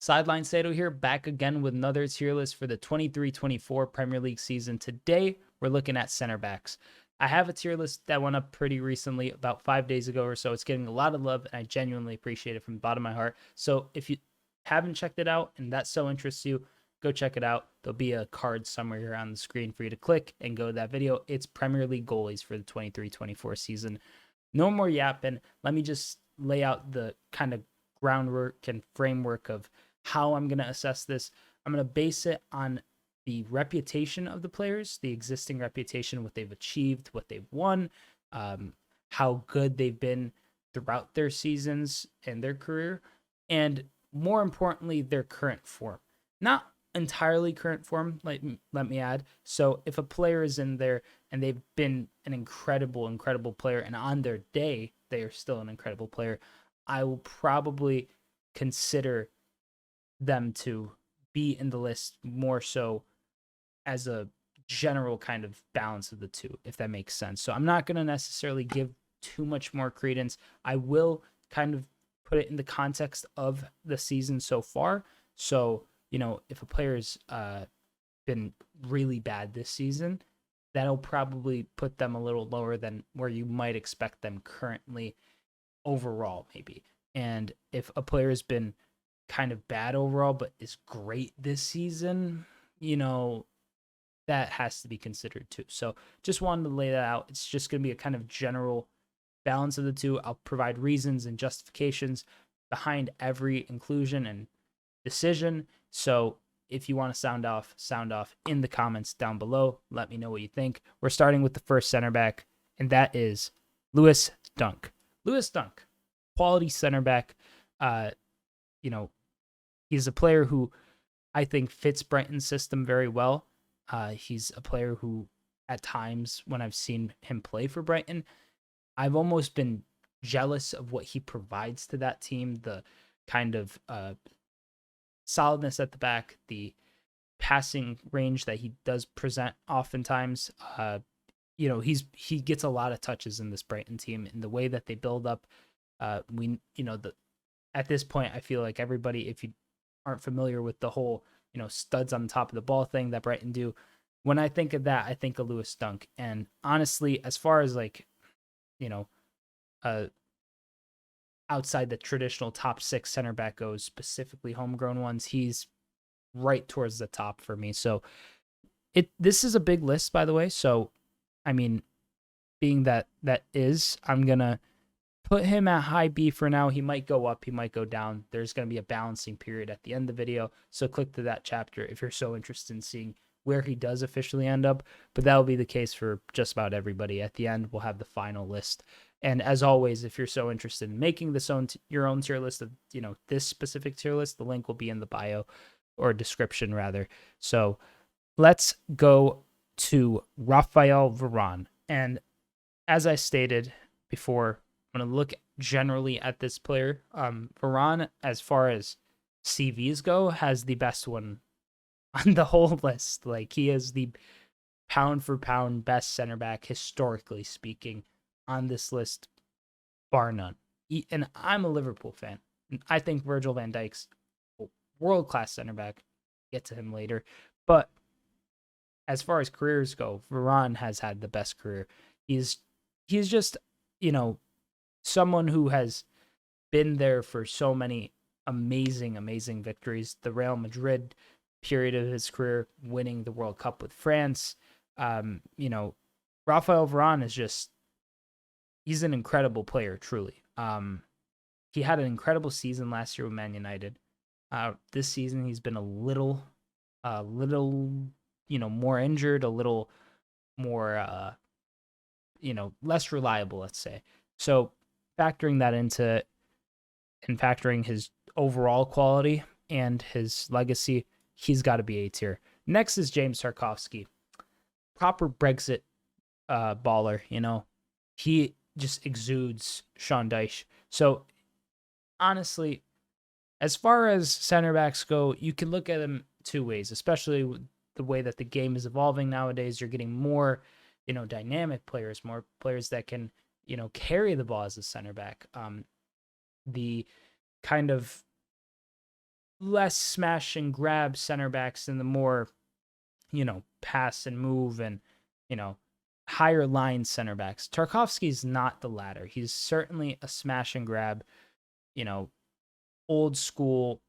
Sideline Sedo here, back again with another tier list for the 23-24 Premier League season. Today, we're looking at center backs. I have a tier list that went up pretty recently, about 5 days ago or so. It's getting a lot of love, and I genuinely appreciate it from the bottom of my heart. So if you haven't checked it out and that so interests you, go check it out. There'll be a card somewhere here on the screen for you to click and go to that video. It's Premier League goalies for the 23-24 season. No more yapping. Let me just lay out the kind of groundwork and framework of how I'm going to assess this. I'm going to base it on the reputation of the players, the existing reputation, what they've achieved, what they've won, how good they've been throughout their seasons and their career, and more importantly, their current form. Not entirely current form, let me add. So if a player is in there and they've been an incredible player, and on their day, they are still an incredible player, I will probably consider them to be in the list more so as a general kind of balance of the two, if that makes sense. So I'm not going to necessarily give too much more credence. I will kind of put it in the context of the season so far. So, if a player's been really bad this season, that'll probably put them a little lower than where you might expect them currently overall, maybe. And if a player has been kind of bad overall, but is great this season, that has to be considered too. So just wanted to lay that out. It's just going to be a kind of general balance of the two. I'll provide reasons and justifications behind every inclusion and decision. So if you want to sound off in the comments down below. Let me know what you think. We're starting with the first center back, and that is Lewis Dunk. Lewis Dunk, quality center back. He's a player who I think fits Brighton's system very well. He's a player who, at times, when I've seen him play for Brighton, I've almost been jealous of what he provides to that team. The kind of solidness at the back, the passing range that he does present oftentimes. He gets a lot of touches in this Brighton team, and the way that they build up. At this point, I feel like everybody, if you aren't familiar with the whole, studs on the top of the ball thing that Brighton do, when I think of that, I think of Lewis Dunk. And honestly, as far as outside the traditional top 6 center back goes, specifically homegrown ones, he's right towards the top for me. So this is a big list, by the way. So, being that I'm going to put him at high B for now. He might go up, he might go down. There's going to be a balancing period at the end of the video. So click to that chapter if you're so interested in seeing where he does officially end up. But that will be the case for just about everybody. At the end, we'll have the final list. And as always, if you're so interested in making your own tier list of, this specific tier list, the link will be in the bio or description rather. So let's go to Raphael Varane. And as I stated before, I'm going to look generally at this player. Varane, as far as CVs go, has the best one on the whole list. Like, he is the pound for pound best center back, historically speaking, on this list, bar none. And I'm a Liverpool fan. I think Virgil van Dijk's a world-class center back. Get to him later. But as far as careers go, Varane has had the best career. He's just, someone who has been there for so many amazing victories. The Real Madrid period of his career, winning the World Cup with France. Raphael Varane is he's an incredible player, truly. He had an incredible season last year with Man United. This season, he's been a little, more injured, a little more, less reliable, let's say. So factoring that into and factoring his overall quality and his legacy, he's got to be A tier. Next is James Tarkowski. Proper Brexit baller, He just exudes Sean Dyche. So honestly, as far as center backs go, you can look at them two ways, especially with the way that the game is evolving nowadays. You're getting more, dynamic players, more players that can, carry the ball as a center back. The kind of less smash and grab center backs and the more, pass and move and, higher line center backs. Tarkowski's not the latter. He's certainly a smash and grab, old school,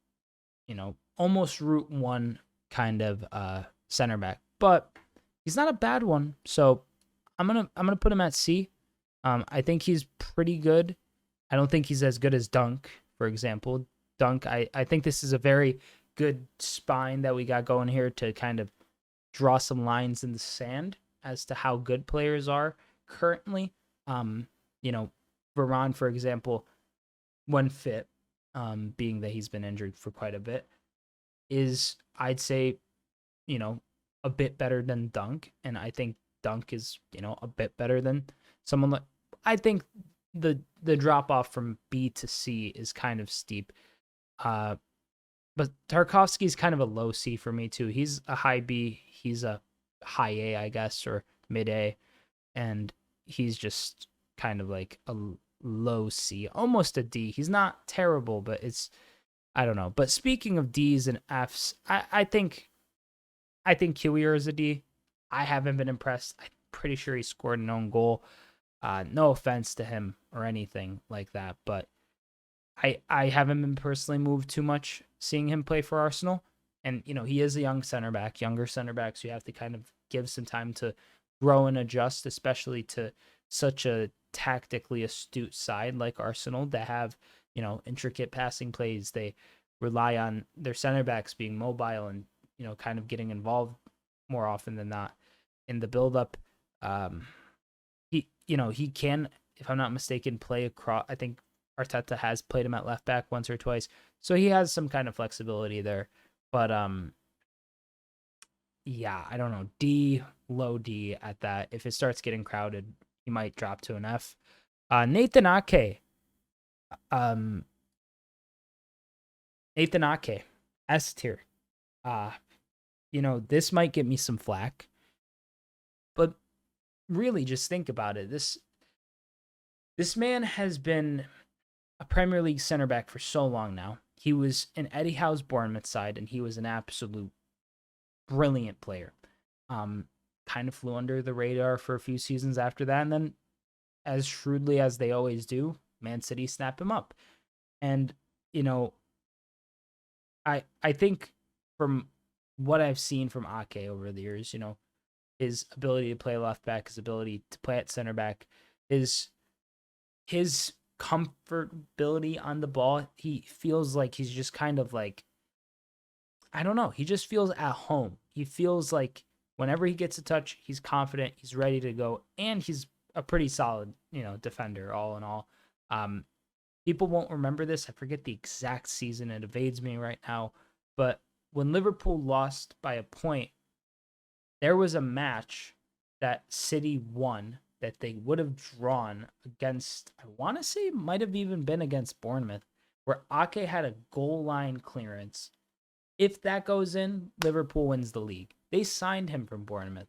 almost route one kind of center back. But he's not a bad one. So I'm gonna put him at C. I think he's pretty good. I don't think he's as good as Dunk, for example. Dunk, I think this is a very good spine that we got going here to kind of draw some lines in the sand as to how good players are currently. Varane, for example, when fit, being that he's been injured for quite a bit, is, I'd say, a bit better than Dunk. And I think Dunk is, a bit better than someone like, I think the drop off from B to C is kind of steep. But Tarkowski is kind of a low C for me too. He's a high B. He's a high A, I guess, or mid A. And he's just kind of like a low C, almost a D. He's not terrible, but I don't know. But speaking of D's and F's, I think Kiwior is a D. I haven't been impressed. I'm pretty sure he scored an own goal. No offense to him or anything like that, but I haven't been personally moved too much seeing him play for Arsenal. And, he is a young center back, younger center back, so you have to kind of give some time to grow and adjust, especially to such a tactically astute side like Arsenal that have, intricate passing plays. They rely on their center backs being mobile and, kind of getting involved more often than not in the build-up. He can, if I'm not mistaken, play across. I think Arteta has played him at left back once or twice, so he has some kind of flexibility there. But yeah, I don't know. D, low D at that. If it starts getting crowded, he might drop to an F. Nathan Ake. Nathan Ake, S tier. This might get me some flack, but really just think about it. This man has been a Premier League center back for so long now. He was in Eddie Howe's Bournemouth side, and he was an absolute brilliant player. Kind of flew under the radar for a few seasons after that, and then, as shrewdly as they always do, Man City snapped him up. And, I think from what I've seen from Ake over the years, his ability to play left back, his ability to play at center back, his comfortability on the ball, he feels like he's just kind of like, I don't know, he just feels at home. He feels like whenever he gets a touch, he's confident, he's ready to go, and he's a pretty solid, defender all in all. People won't remember this. I forget the exact season. It evades me right now. But when Liverpool lost by a point, there was a match that City won that they would have drawn against, I want to say it might have even been against Bournemouth, where Ake had a goal line clearance. If that goes in, Liverpool wins the league. They signed him from Bournemouth,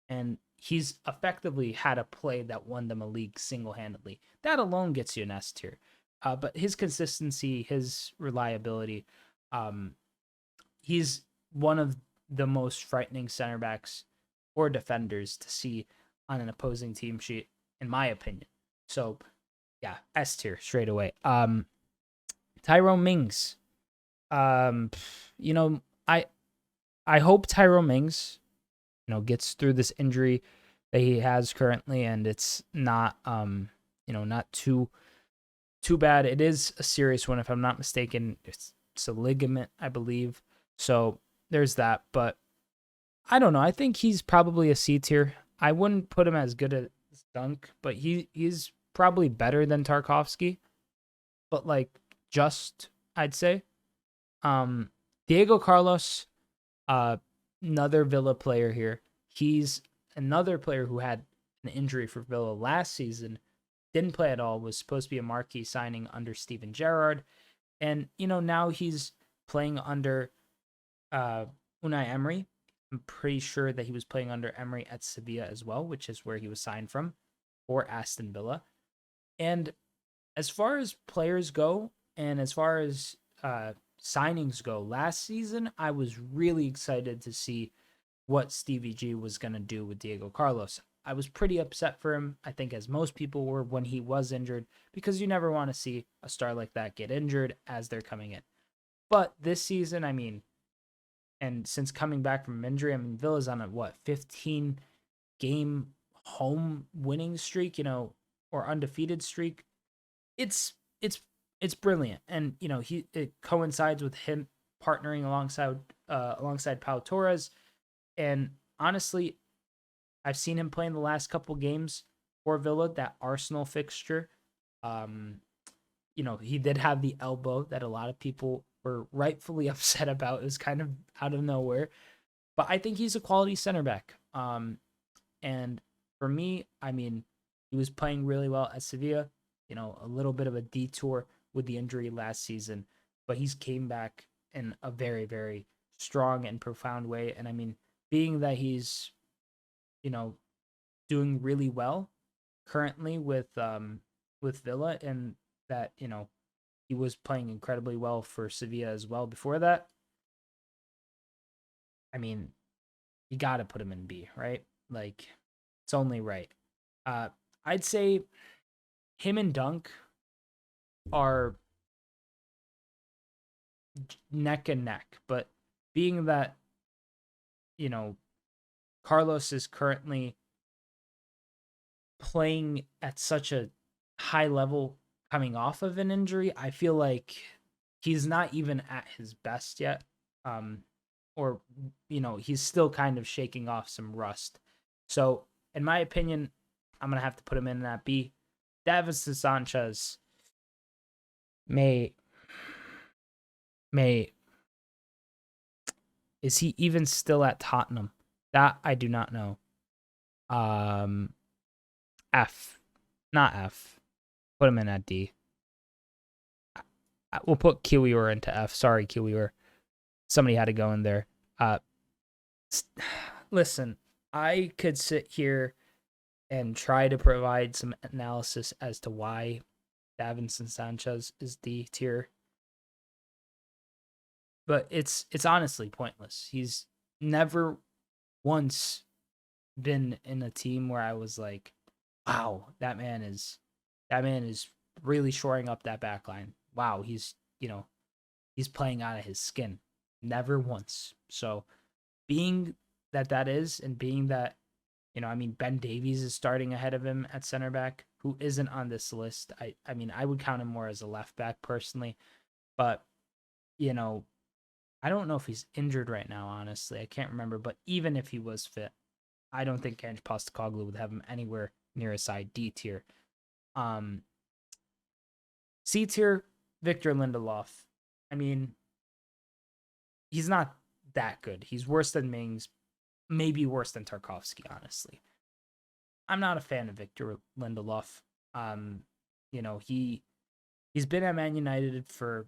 and he's effectively had a play that won them a league single-handedly. That alone gets you an S tier. But his consistency, his reliability, he's one of the most frightening center backs or defenders to see on an opposing team sheet, in my opinion. So, yeah, S tier straight away. Tyrone Mings. I hope Tyrone Mings, gets through this injury that he has currently, and it's not, not too bad. It is a serious one, if I'm not mistaken. It's a ligament, I believe. So there's that. But I don't know. I think he's probably a C tier. I wouldn't put him as good as Dunk, but he's probably better than Tarkowski. But I'd say. Diego Carlos, another Villa player here. He's another player who had an injury for Villa last season. Didn't play at all, was supposed to be a marquee signing under Steven Gerrard. And, now he's playing under Unai Emery. I'm pretty sure that he was playing under Emery at Sevilla as well, which is where he was signed from, or Aston Villa. And as far as players go, and as far as signings go, last season, I was really excited to see what Stevie G was going to do with Diego Carlos. I was pretty upset for him, I think, as most people were when he was injured, because you never want to see a star like that get injured as they're coming in. But this season, I mean, and since coming back from injury, I mean, Villa's on a 15 game home winning streak, or undefeated streak. It's brilliant, and it coincides with him partnering alongside Pau Torres, and honestly, I've seen him play in the last couple games for Villa, that Arsenal fixture. He did have the elbow that a lot of people were rightfully upset about. It was kind of out of nowhere, but I think he's a quality center back. And for me, I mean, he was playing really well at Sevilla. A little bit of a detour with the injury last season, but he's came back in a very, very strong and profound way. And I mean, being that he's, doing really well currently with Villa, and that, he was playing incredibly well for Sevilla as well before that. I mean, you got to put him in B, right? Like, it's only right. I'd say him and Dunk are neck and neck, but being that, Carlos is currently playing at such a high level coming off of an injury, I feel like he's not even at his best yet. Or, he's still kind of shaking off some rust. So, in my opinion, I'm going to have to put him in that B. Davinson Sanchez may, is he even still at Tottenham? That I do not know. F, not F. Put him in at D. We'll put Kiwior into F. Sorry, Kiwior. Somebody had to go in there. Listen, I could sit here and try to provide some analysis as to why Davinson Sanchez is D tier, but it's honestly pointless. He's never once been in a team where I was like, wow, that man is really shoring up that back line. Wow, he's playing out of his skin. Never once. So being that is, and being that, Ben Davies is starting ahead of him at center back, who isn't on this list. I mean, I would count him more as a left back personally, but I don't know if he's injured right now, honestly. I can't remember, but even if he was fit, I don't think Ange Postecoglou would have him anywhere near a side D tier. C tier, Victor Lindelof. I mean, he's not that good. He's worse than Mings, maybe worse than Tarkowski, honestly. I'm not a fan of Victor Lindelof. He's been at Man United for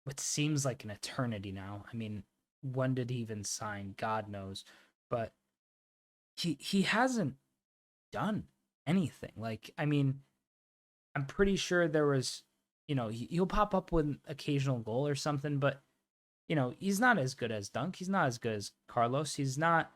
what seems like an eternity now. I mean, when did he even sign? God knows. But he hasn't done anything. Like, I mean, I'm pretty sure there was, he'll pop up with an occasional goal or something, but he's not as good as Dunk. He's not as good as Carlos. He's not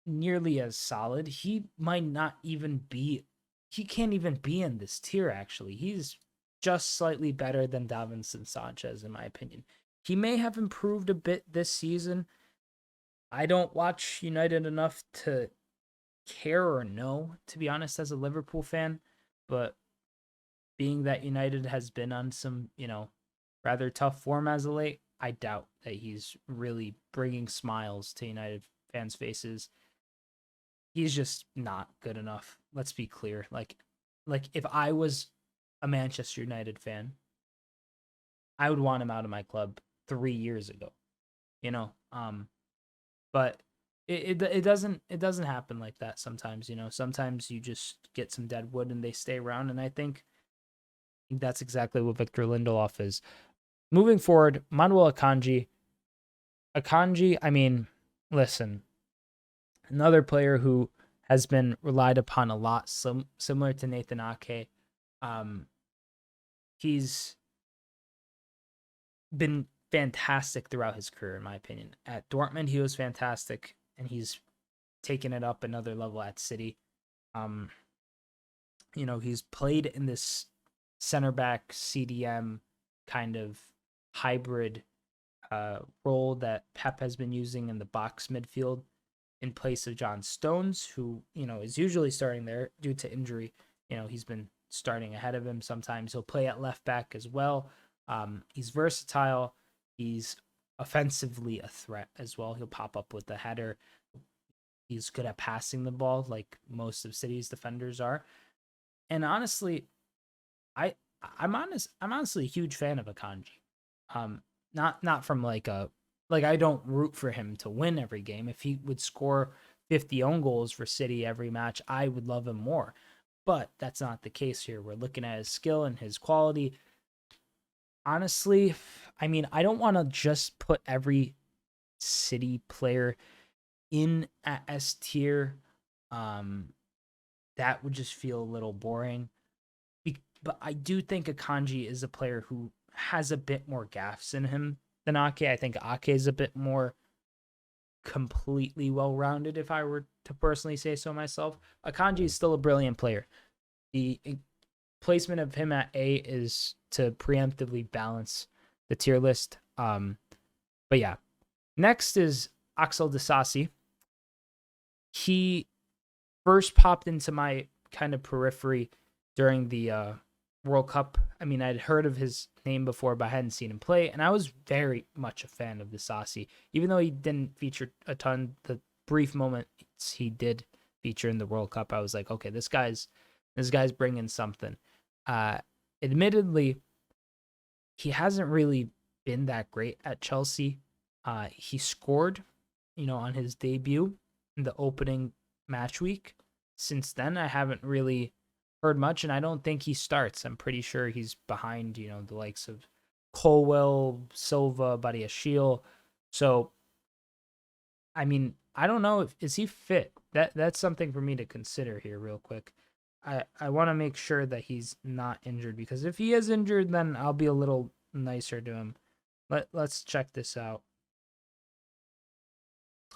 nearly as solid. He might not even be, he can't even be in this tier, actually. He's just slightly better than Davinson Sanchez, in my opinion. He may have improved a bit this season. I don't watch United enough to care or know, to be honest, as a Liverpool fan, but being that United has been on some, rather tough form as of late, I doubt that he's really bringing smiles to United fans' faces. He's just not good enough. Let's be clear. Like if I was a Manchester United fan, I would want him out of my club 3 years ago. But it doesn't happen like that sometimes. Sometimes you just get some dead wood and they stay around, and I think that's exactly what Victor Lindelof is. Moving forward, Manuel Akanji. I mean, listen, another player who has been relied upon a lot, similar to Nathan Ake. He's been fantastic throughout his career, in my opinion. At Dortmund, he was fantastic, and he's taken it up another level at City. He's played in this center back CDM kind of hybrid role that Pep has been using in the box midfield in place of John Stones, who, is usually starting there due to injury. He's been starting ahead of him. Sometimes he'll play at left back as well. He's versatile. He's offensively a threat as well. He'll pop up with a header. He's good at passing the ball, like most of City's defenders are. And honestly, I'm honestly a huge fan of Akanji. Not from I don't root for him to win every game. If he would score 50 own goals for City every match, I would love him more. But that's not the case here. We're looking at his skill and his quality. Honestly, I don't want to just put every City player in at S tier. That would just feel a little boring. But I do think Akanji is a player who has a bit more gaffes in him than Ake. I think Ake is a bit more completely well-rounded, if I were to personally say so myself. Akanji is still a brilliant player. The placement of him at A is to preemptively balance the tier list. But yeah. Next is Axel Disasi. He first popped into my kind of periphery during the World Cup. I'd heard of his name before, but I hadn't seen him play, and I was very much a fan of Disasi. Even though he didn't feature a ton, the brief moments he did feature in the World Cup, I was like, okay, this guy's bringing something. Admittedly, he hasn't really been that great at Chelsea. He scored, on his debut in the opening match week. Since then, I haven't really heard much, and I don't think he starts. I'm pretty sure he's behind, the likes of Colwill, Silva, Badiashile. So, I don't know is he fit? That's something for me to consider here real quick. I want to make sure that he's not injured, because if he is injured, then I'll be a little nicer to him. Let's check this out.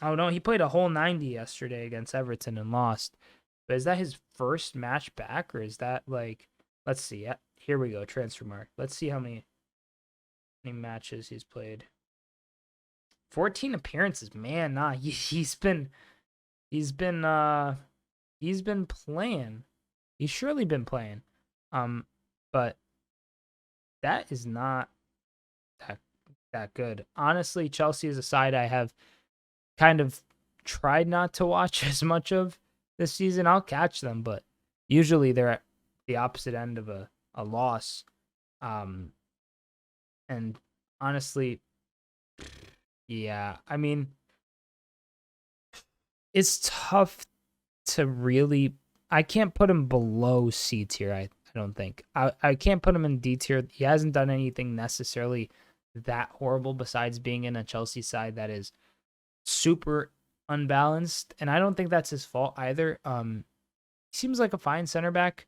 Oh no, he played a whole 90 yesterday against Everton and lost. But is that his first match back, or is that let's see. Here we go, transfer mark. Let's see how many matches he's played. 14 appearances. Man, nah, he's been playing. He's surely been playing. But that is not that good. Honestly, Chelsea is a side I have kind of tried not to watch as much of this season. I'll catch them, but usually they're at the opposite end of a loss. And honestly, yeah, it's tough to really. I can't put him below C tier. I don't think. I can't put him in D tier. He hasn't done anything necessarily that horrible besides being in a Chelsea side that is super unbalanced, and I don't think that's his fault either. He seems like a fine center back.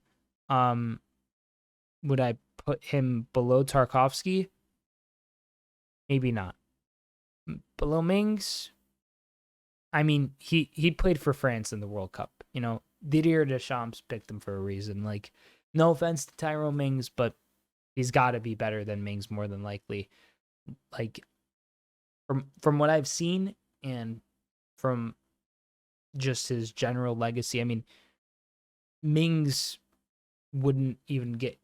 Would I put him below Tarkowski? Maybe not. Below Mings? He played for France in the World Cup. Didier Deschamps picked him for a reason. No offense to Tyrone Mings, but he's got to be better than Mings more than likely. From what I've seen and from just his general legacy, Mings wouldn't even get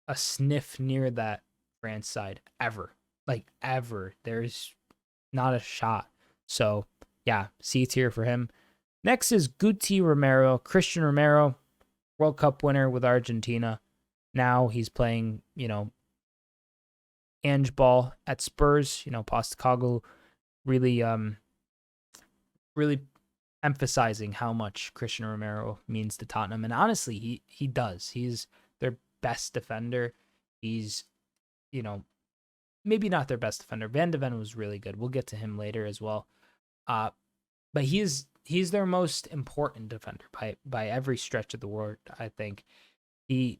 a sniff near that France side ever. Ever. There's not a shot. So, yeah, C tier for him. Next is Guti Romero. Cristian Romero, World Cup winner with Argentina. Now he's playing, Ange ball at Spurs. Postecoglou really emphasizing how much Cristian Romero means to Tottenham. And honestly, he does. He's their best defender. He's, maybe not their best defender. Van de Ven was really good. We'll get to him later as well. But he's their most important defender by every stretch of the word, I think. He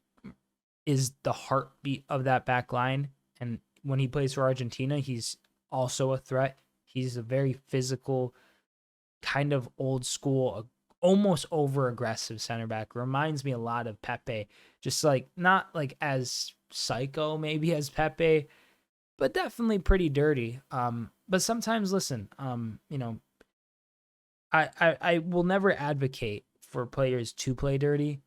is the heartbeat of that back line. And when he plays for Argentina, he's also a threat. He's a very physical, kind of old school, almost over aggressive center back. Reminds me a lot of Pepe, just like not like as psycho maybe as Pepe, but definitely pretty dirty. But sometimes, listen, I will never advocate for players to play dirty,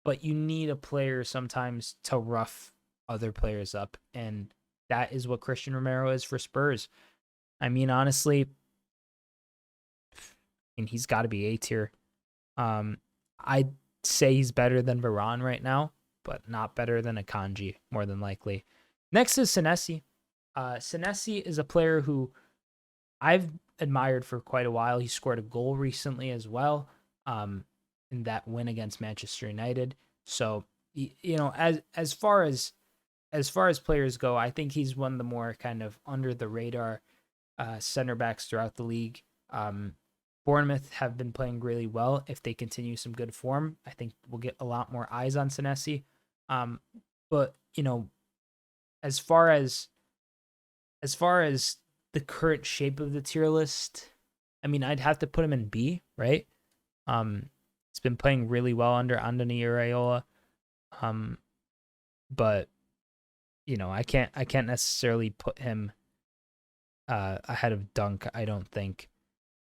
but you need a player sometimes to rough other players up, and that is what Cristian Romero is for Spurs. I mean, honestly, and he's got to be A tier. I'd say he's better than Varane right now, but not better than Akanji, more than likely. Next is Senesi. Senesi is a player who I've admired for quite a while. He scored a goal recently as well, in that win against Manchester United. So, as far as players go, I think he's one of the more kind of under the radar center backs throughout the league. Bournemouth have been playing really well. If they continue some good form, I think we'll get a lot more eyes on Senesi. But as far as the current shape of the tier list, I mean, I'd have to put him in B, right? He's been playing really well under Andoni Iraola. But I can't necessarily put him ahead of Dunk, I don't think.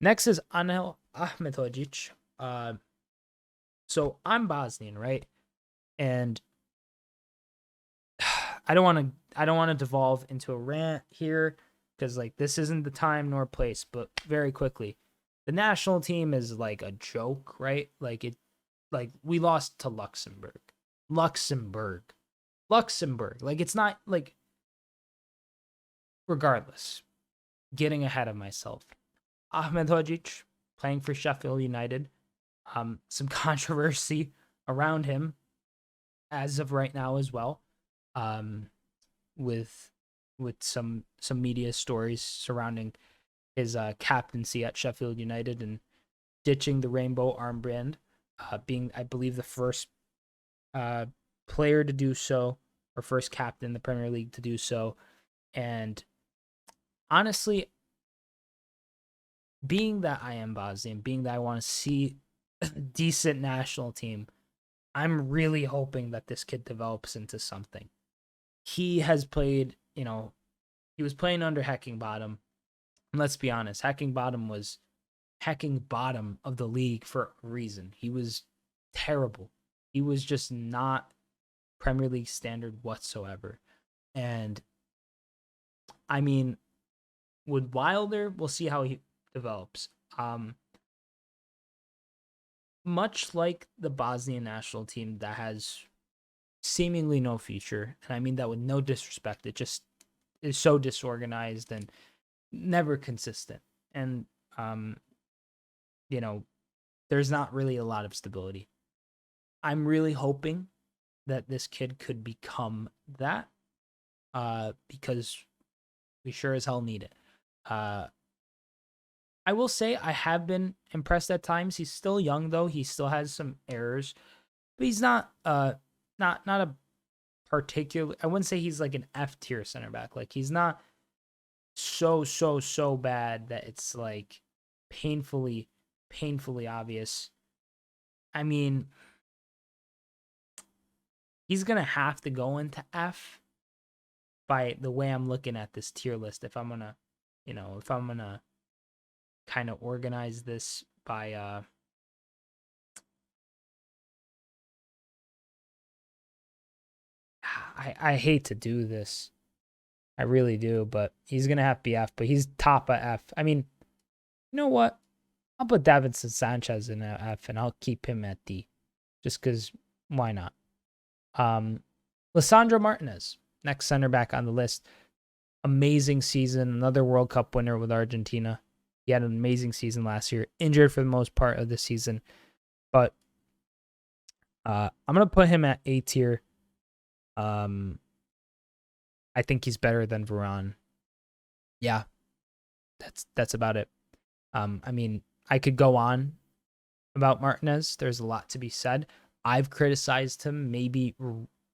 Next is Anel Ahmedhodžić. So I'm Bosnian, right? And I don't want to devolve into a rant here, because like this isn't the time nor place, but very quickly, the national team is like a joke, right? Like we lost to Luxembourg. Like, it's not like, regardless, getting ahead of myself. Ahmedhodžić playing for Sheffield United. Some controversy around him as of right now as well. With some media stories surrounding his captaincy at Sheffield United and ditching the rainbow armband, being, I believe, the first player to do so, or first captain in the Premier League to do so. And honestly, being that I am Bosnian, being that I want to see a decent national team, I'm really hoping that this kid develops into something. He has played, he was playing under Heckingbottom. And let's be honest, Heckingbottom was bottom of the league for a reason. He was terrible. He was just not Premier League standard whatsoever. And I mean, with Wilder, we'll see how he develops. Much like the Bosnian national team that has seemingly no future, and I mean that with no disrespect, it just is so disorganized and never consistent. And there's not really a lot of stability. I'm really hoping that this kid could become that, because we sure as hell need it. I will say I have been impressed at times. He's still young though. He still has some errors, but he's not a particular. I wouldn't say he's like an F tier center back. Like, he's not so bad that it's like painfully obvious. I mean, he's gonna have to go into F by the way I'm looking at this tier list. If I'm gonna kind of organize this by I hate to do this. I really do, but he's going to have to be F, but he's top of F. I mean, you know what? I'll put Davinson Sanchez in F, and I'll keep him at D, just because why not? Lisandro Martinez, next center back on the list. Amazing season, another World Cup winner with Argentina. He had an amazing season last year, injured for the most part of the season, but I'm going to put him at A tier. I think he's better than Varane. Yeah, that's about it. I mean, I could go on about Martinez. There's a lot to be said. I've criticized him maybe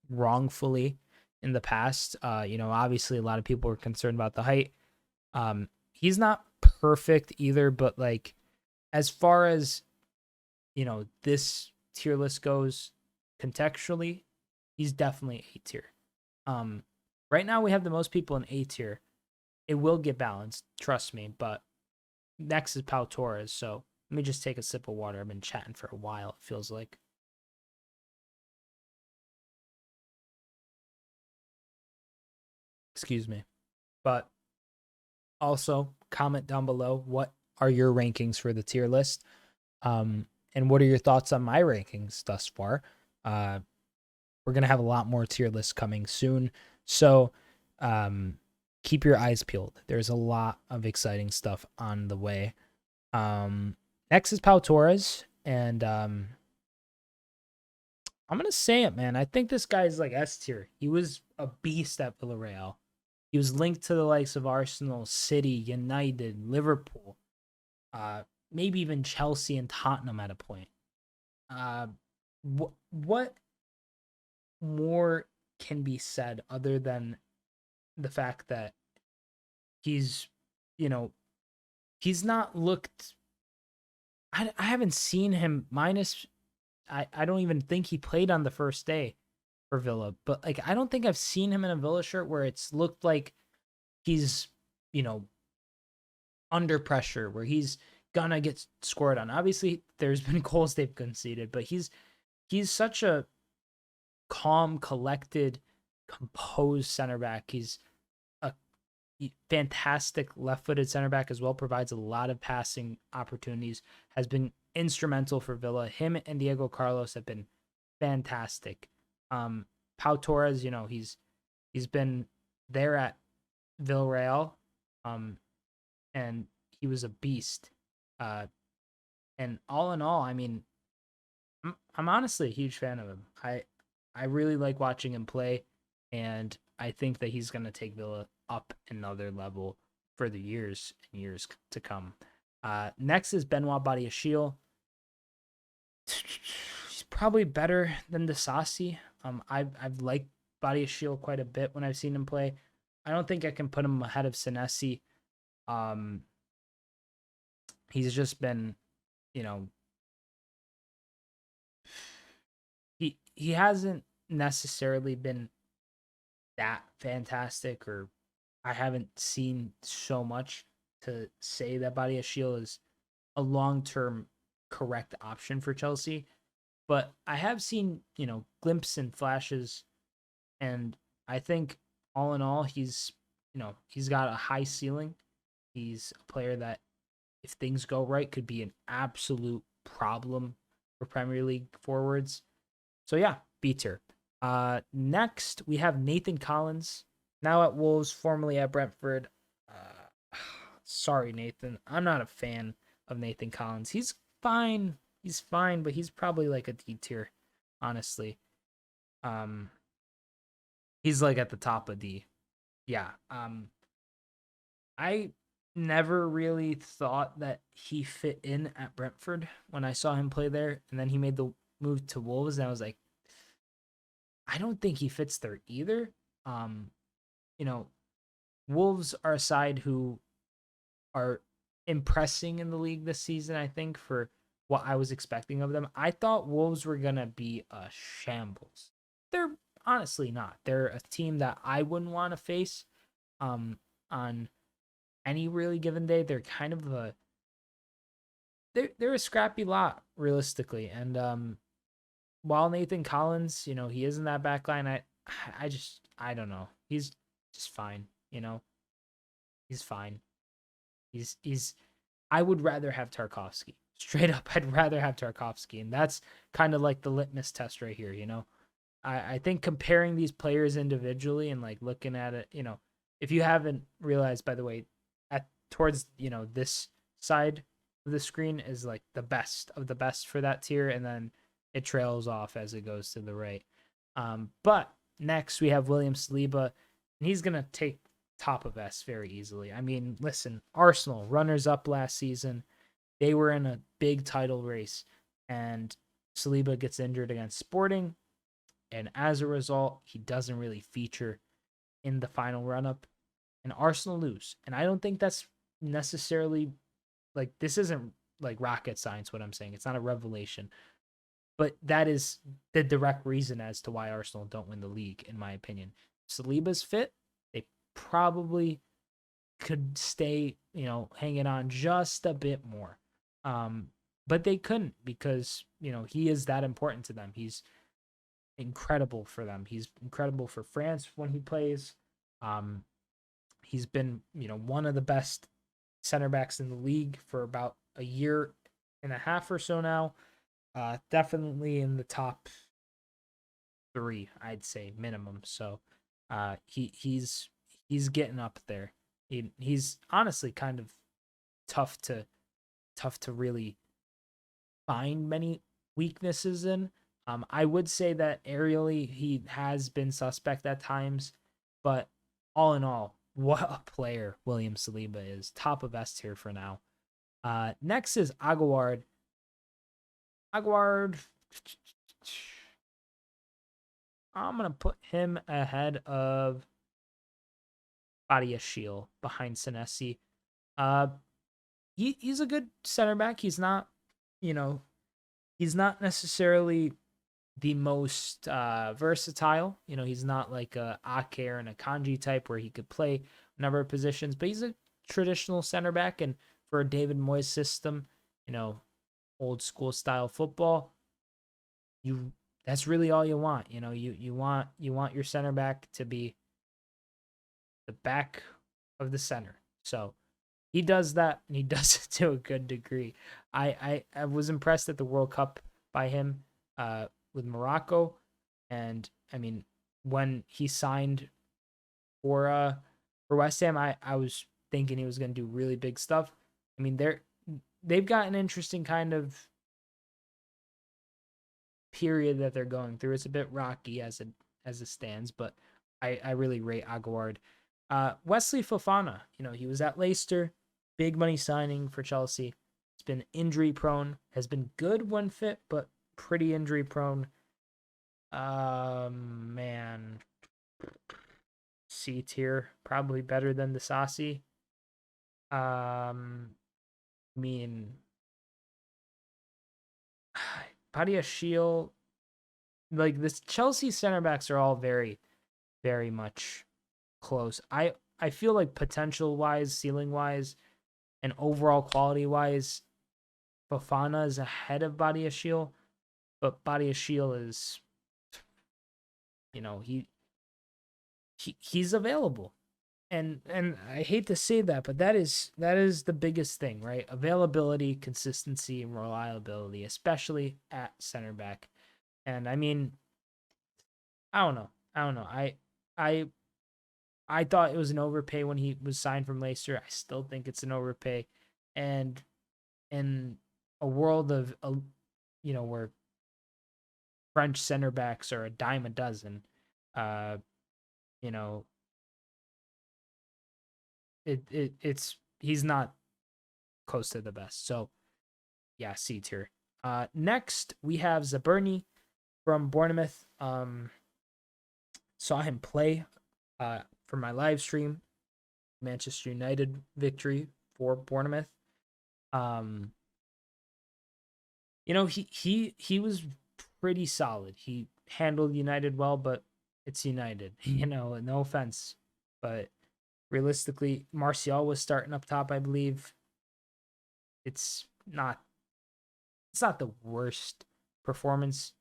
wrongfully in the past. Obviously a lot of people were concerned about the height. He's not perfect either, but like as far as this tier list goes contextually, he's definitely A tier. Right now we have the most people in A tier. It will get balanced, trust me, but next is Pau Torres, so let me just take a sip of water. I've been chatting for a while, it feels like. Excuse me. But also, comment down below what are your rankings for the tier list, and what are your thoughts on my rankings thus far. We're gonna have a lot more tier lists coming soon, so keep your eyes peeled. There's a lot of exciting stuff on the way. Next is Pau Torres, and I'm gonna say it, man. I think this guy's like S tier. He was a beast at Villarreal. He was linked to the likes of Arsenal, City, United, Liverpool, maybe even Chelsea and Tottenham at a point. What more can be said other than the fact that he's not looked. I haven't seen him minus. I don't even think he played on the first day for Villa, but like I don't think I've seen him in a Villa shirt where it's looked like he's under pressure, where he's gonna get scored on. Obviously, there's been goals they've conceded, but he's such a calm, collected, composed center back. He's a fantastic left-footed center back as well. Provides a lot of passing opportunities. Has been instrumental for Villa. Him and Diego Carlos have been fantastic. Pau Torres, he's been there at Villarreal, and he was a beast. And all in all, I mean, I'm honestly a huge fan of him. I really like watching him play, and I think that he's going to take Villa up another level for the years and years to come. Next is Benoit Badiashile. He's probably better than Disasi. I've liked Badiashile quite a bit when I've seen him play. I don't think I can put him ahead of Senesi. He's just been, he hasn't necessarily been that fantastic, or I haven't seen so much to say that Badiashile is a long-term correct option for Chelsea. But I have seen, glimpses and flashes, and I think all in all, he's got a high ceiling. He's a player that, if things go right, could be an absolute problem for Premier League forwards. So yeah, B tier. Next we have Nathan Collins, now at Wolves, formerly at Brentford. Sorry, Nathan, I'm not a fan of Nathan Collins. He's fine, but he's probably like a D tier, honestly. He's like at the top of D. Yeah. I never really thought that he fit in at Brentford when I saw him play there, and then he made the move to Wolves, and I was like, I don't think he fits there either. Wolves are a side who are impressing in the league this season, I think, for what I was expecting of them. I thought Wolves were going to be a shambles. They're honestly not. They're a team that I wouldn't want to face on any really given day. They're kind of they're a scrappy lot, realistically. And while Nathan Collins, he is in that back line, I don't know. He's just fine, He's fine. He's I would rather have Tarkowski. Straight up, I'd rather have Tarkowski. And that's kind of like the litmus test right here, I think comparing these players individually and like looking at it, if you haven't realized, by the way, towards this side of the screen is like the best of the best for that tier, and then it trails off as it goes to the right. But next we have William Saliba, and he's gonna take top of S very easily. I mean, listen, Arsenal runners up last season, they were in a big title race, and Saliba gets injured against Sporting, and as a result, he doesn't really feature in the final run up. and Arsenal lose. And I don't think that's necessarily like, this isn't like rocket science what I'm saying. It's not a revelation. But that is the direct reason as to why Arsenal don't win the league, in my opinion. Saliba's fit. They probably could stay, hanging on just a bit more. But they couldn't because, he is that important to them. He's incredible for them. He's incredible for France when he plays. He's been, one of the best center backs in the league for about a year and a half or so now. Definitely in the top 3, I'd say minimum. So, he's getting up there. He's honestly kind of tough to really find many weaknesses in. I would say that aerially he has been suspect at times, but all in all, what a player William Saliba is. Top of S tier for now. Next is Aguerd. Aguerd, I'm going to put him ahead of Badiashile behind Senesi. He's a good center back. He's not, he's not necessarily the most versatile. He's not like a Ake or an Akanji type where he could play a number of positions, but he's a traditional center back. And for a David Moyes system, old school style football, that's really all you want. You want your center back to be the back of the center. So he does that, and he does it to a good degree. I was impressed at the World Cup by him with Morocco, and I mean, when he signed for West Ham, I was thinking he was going to do really big stuff. I mean, they've got an interesting kind of period that they're going through. It's a bit rocky as it stands, but I really rate Aguerd. Wesley Fofana, he was at Leicester, big money signing for Chelsea. He's been injury prone, has been good when fit, but pretty injury prone. Man, C tier, probably better than Disasi. Badiashile, like this Chelsea center backs are all very, very much close. I feel like potential wise, ceiling wise, and overall quality wise, Fofana is ahead of Badiashile, but Badiashile is, he's available. And I hate to say that, but that is the biggest thing, right? Availability, consistency, and reliability, especially at center back. And I mean, I don't know. I thought it was an overpay when he was signed from Leicester. I still think it's an overpay. And in a world of where French center backs are a dime a dozen, it's he's not close to the best. So yeah, C tier. Next we have Zabarnyi from Bournemouth. Saw him play for my live stream, Manchester United victory for Bournemouth. He was pretty solid. He handled United well, but it's United. No offense, but realistically, Martial was starting up top, I believe. It's not the worst performance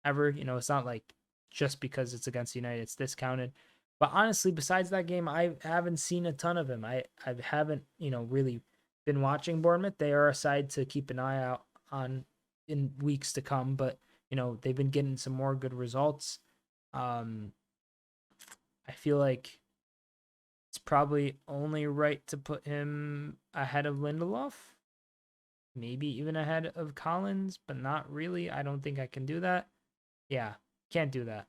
ever. It's not like just because it's against United, it's discounted. But honestly, besides that game, I haven't seen a ton of him. I haven't, really been watching Bournemouth. They are a side to keep an eye out on in weeks to come, but they've been getting some more good results. I feel like it's probably only right to put him ahead of Lindelof, maybe even ahead of Collins, but not really. I don't think I can do that. Yeah, can't do that.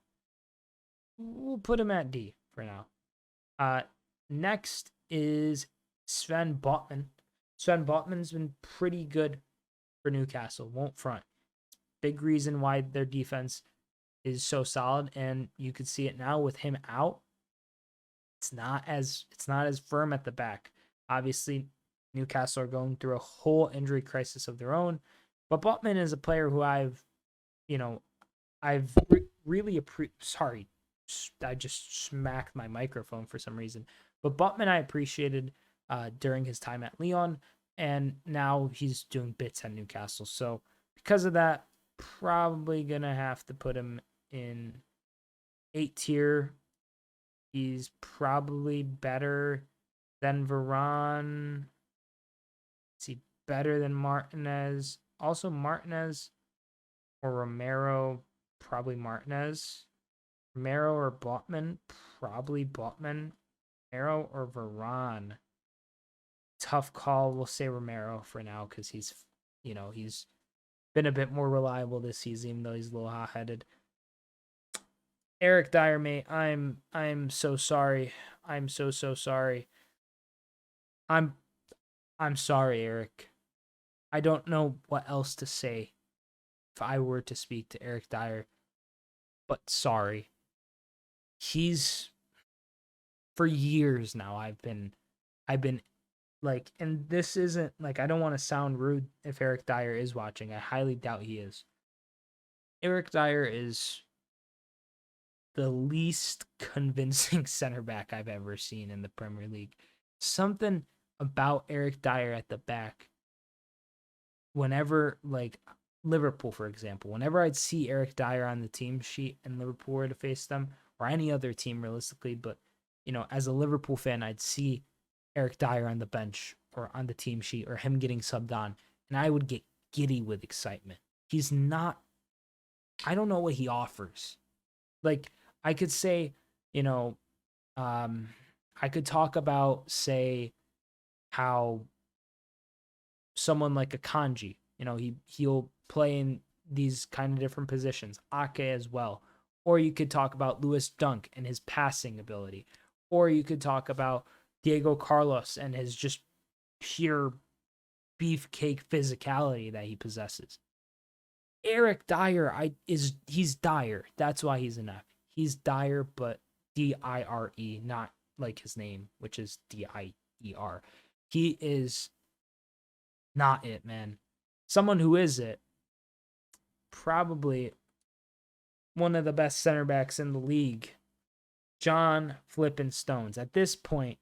We'll put him at D for now. Next is Sven Botman. Sven Botman's been pretty good for Newcastle. Won't front. Big reason why their defense is so solid, and you could see it now with him out. it's not as firm at the back. Obviously, Newcastle are going through a whole injury crisis of their own, but Botman is a player who you know, really sorry, I just smacked my microphone for some reason. But Botman I appreciated during his time at Lyon, and now he's doing bits at Newcastle. So because of that, probably gonna have to put him in 8 tier. He's probably better than Varane. Is he better than Martinez? Also Martinez or Romero, probably Martinez. Romero or Botman, probably Botman. Romero or Varane. Tough call. We'll say Romero for now because he's been a bit more reliable this season, even though he's a little hot-headed. Eric Dyer, mate, I'm so sorry. I'm so sorry. I'm sorry, Eric. I don't know what else to say if I were to speak to Eric Dyer, but sorry. He's for years now I've been like, and this isn't like, I don't want to sound rude if Eric Dyer is watching. I highly doubt he is. Eric Dyer is the least convincing center back I've ever seen in the Premier League. Something about Eric Dyer at the back, whenever, like Liverpool, for example, whenever I'd see Eric Dyer on the team sheet and Liverpool were to face them, or any other team realistically, but, as a Liverpool fan, I'd see Eric Dyer on the bench or on the team sheet or him getting subbed on, and I would get giddy with excitement. He's not, I don't know what he offers. Like, I could say, I could talk about, say, how someone like Akanji, he'll play in these kind of different positions. Ake as well. Or you could talk about Lewis Dunk and his passing ability. Or you could talk about Diego Carlos and his just pure beefcake physicality that he possesses. Eric Dyer, he's Dyer. That's why he's an F. He's Dyer, but Dire, not like his name, which is Dier. He is not it, man. Someone who is it, probably one of the best center backs in the league, John Flippin' Stones. At this point,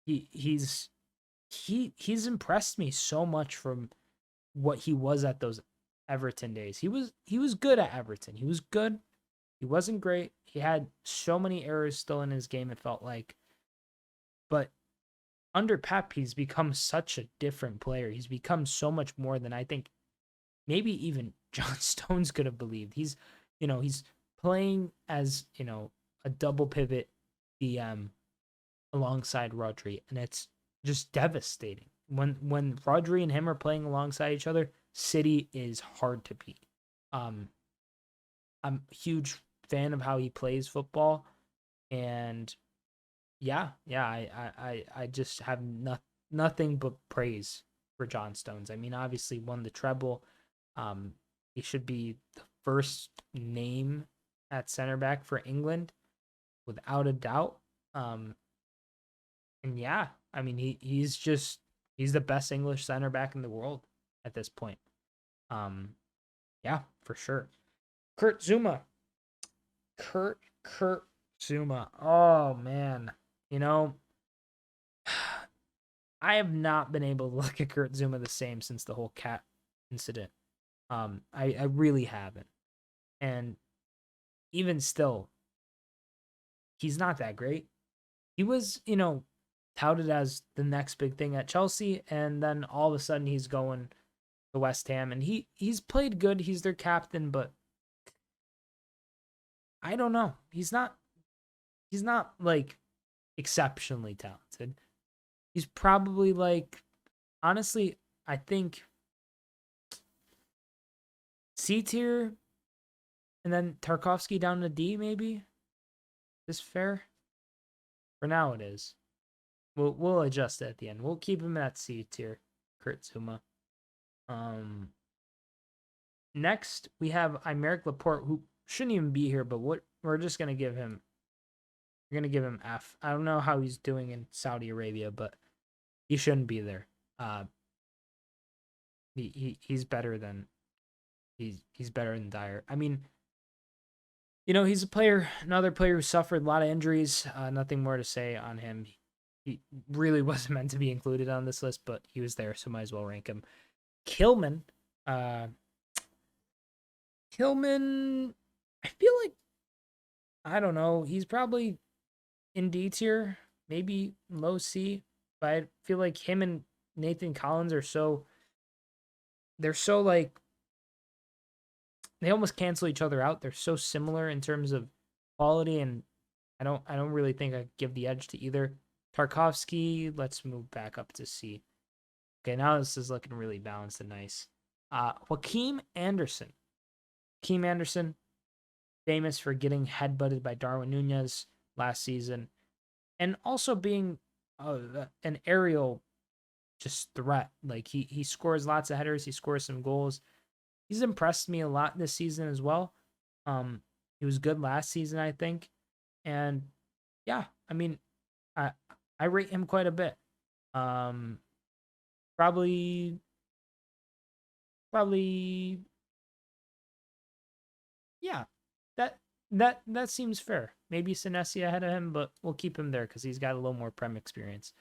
he's impressed me so much from what he was at those Everton days. He was good at Everton. He was good. He wasn't great. He had so many errors still in his game, it felt like. But under Pep, he's become such a different player. He's become so much more than I think maybe even John Stones could have believed. He's playing as, a double pivot DM alongside Rodri, and it's just devastating. When Rodri and him are playing alongside each other, City is hard to beat. I'm a huge fan of how he plays football, and I just have nothing but praise for John Stones. I mean, obviously won the treble. He should be the first name at center back for England, without a doubt. And yeah, I mean, he's the best English center back in the world at this point. Yeah, for sure. Kurt Zouma. Oh man. I have not been able to look at Kurt Zouma the same since the whole cat incident. I really haven't. And even still, he's not that great. He was, touted as the next big thing at Chelsea, and then all of a sudden he's going to West Ham, and he's played good. He's their captain, but I don't know. He's not like exceptionally talented. He's probably like, honestly, I think C tier, and then Tarkowski down to D, maybe. Is fair? For now it is. We'll adjust it at the end. We'll keep him at C tier, Kurt Zouma. Next we have Aymeric Laporte, who shouldn't even be here, but we're just gonna give him You're gonna give him F. I don't know how he's doing in Saudi Arabia, but he shouldn't be there. He's better than he's better than Dyer. I mean, he's another player who suffered a lot of injuries. Nothing more to say on him. He really wasn't meant to be included on this list, but he was there, so might as well rank him. Kilman, I feel like, I don't know, he's probably in D tier, maybe low C, but I feel like him and Nathan Collins they're so like, they almost cancel each other out. They're so similar in terms of quality, and I don't really think I give the edge to either. Tarkowski, let's move back up to C. Okay, now this is looking really balanced and nice. Joachim Andersen. Joachim Andersen, famous for getting headbutted by Darwin Nunez last season, and also being an aerial just threat. Like he scores lots of headers, he scores some goals. He's impressed me a lot this season as well. He was good last season, I think, and yeah, I mean, I rate him quite a bit. Probably, yeah. That seems fair. Maybe Senesi ahead of him, but we'll keep him there because he's got a little more Prem experience.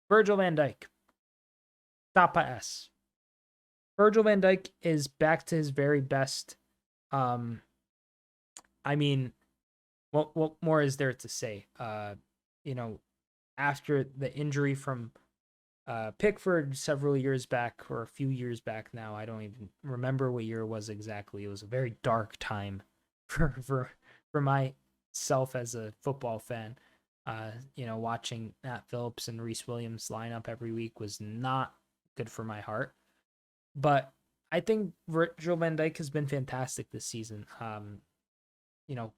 Virgil Van Dijk, top of S. Virgil Van Dijk is back to his very best. I mean, what more is there to say? After the injury from Pickford several years back, or a few years back now, I don't even remember what year it was exactly. It was a very dark time for myself as a football fan. Watching Nat Phillips and Reece Williams line up every week was not good for my heart. But I think Virgil van Dijk has been fantastic this season.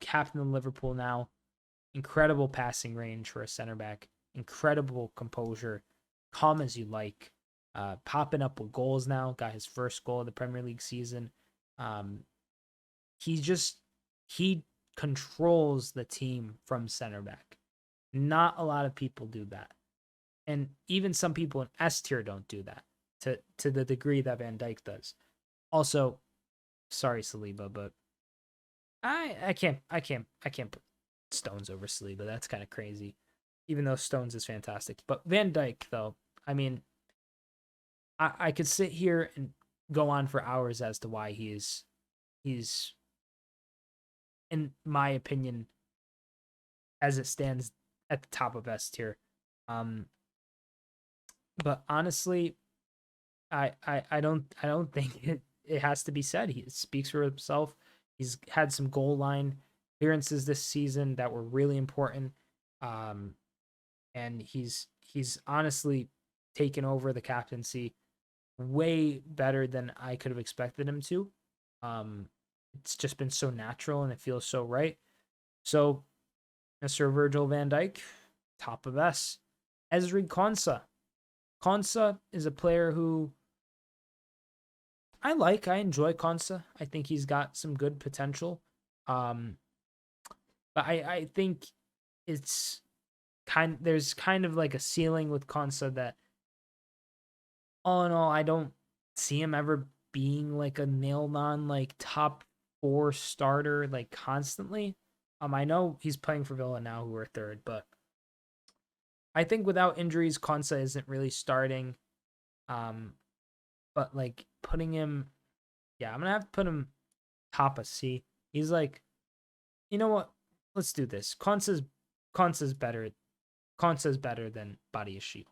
Captain of Liverpool now, incredible passing range for a center back, incredible composure, calm as you like, popping up with goals now, got his first goal of the Premier League season. He controls the team from center back. Not a lot of people do that. And even some people in S tier don't do that to the degree that Van Dijk does. Also, sorry Saliba, but I can't put Stones over Saliba. That's kind of crazy. Even though Stones is fantastic. But Van Dijk, though, I mean, I could sit here and go on for hours as to why he's in my opinion, as it stands at the top of S tier. But honestly, I don't think it has to be said. He speaks for himself. He's had some goal line appearances this season that were really important. And he's honestly taken over the captaincy way better than I could have expected him to. It's just been so natural and it feels so right. So, Mr. Virgil van Dijk, top of S. Ezri Konsa. Konsa is a player who I enjoy Konsa. I think he's got some good potential. But I think there's kind of like a ceiling with Konsa that all in all, I don't see him ever being like a nailed on like top 4 starter like constantly. I know he's playing for Villa now, who are third, but I think without injuries, Konsa isn't really starting. But like putting him, I'm gonna have to put him top of C. He's like, you know what? Let's do this. Konsa's better. Konsa's better than Badiashile.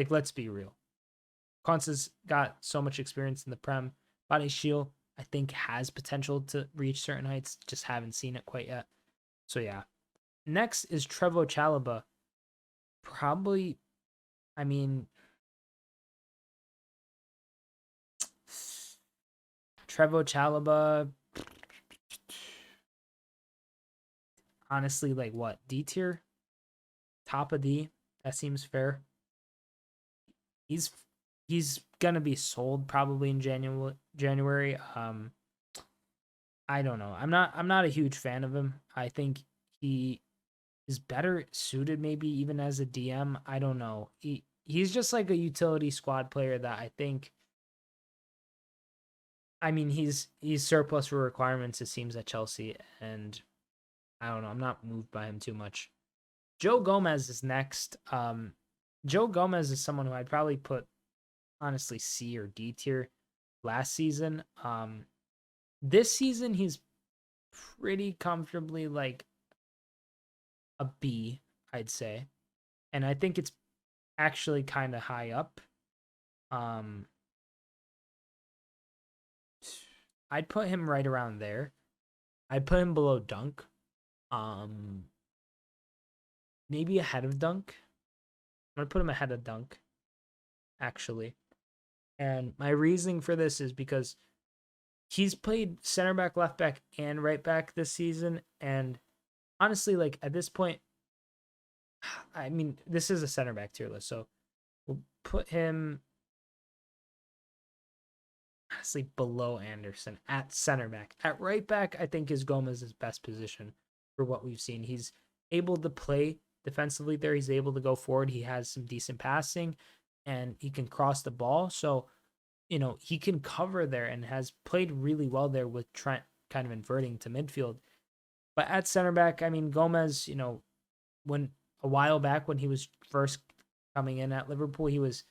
Let's be real. Konsa's got so much experience in the Prem. Badiashile, I think, has potential to reach certain heights. Just haven't seen it quite yet. So yeah. Next is Trevoh Chalobah. Probably, I mean, Trevoh Chalobah, honestly, like what? D tier? Top of D? That seems fair. He's gonna be sold probably in January. I don't know. I'm not a huge fan of him. I think he is better suited maybe even as a DM. I don't know. He's just like a utility squad player that I think, I mean, he's surplus for requirements, it seems, at Chelsea, and I don't know. I'm not moved by him too much. Joe Gomez is next. Joe Gomez is someone who I'd probably put honestly C or D tier last season. This season he's pretty comfortably like a B, I'd say. And I think it's actually kind of high up. I'd put him right around there. I'd put him below Dunk. Maybe ahead of Dunk. I'm going to put him ahead of Dunk, actually. And my reasoning for this is because he's played center back, left back, and right back this season. And honestly, like at this point, I mean, this is a center back tier list. So we'll put him honestly below Andersen at center back. At right back, I think is Gomez's best position for what we've seen. He's able to play defensively there. He's able to go forward. He has some decent passing and he can cross the ball. So, you know, he can cover there and has played really well there with Trent kind of inverting to midfield. But at center back, I mean, Gomez, you know, when a while back when he was first coming in at Liverpool, he was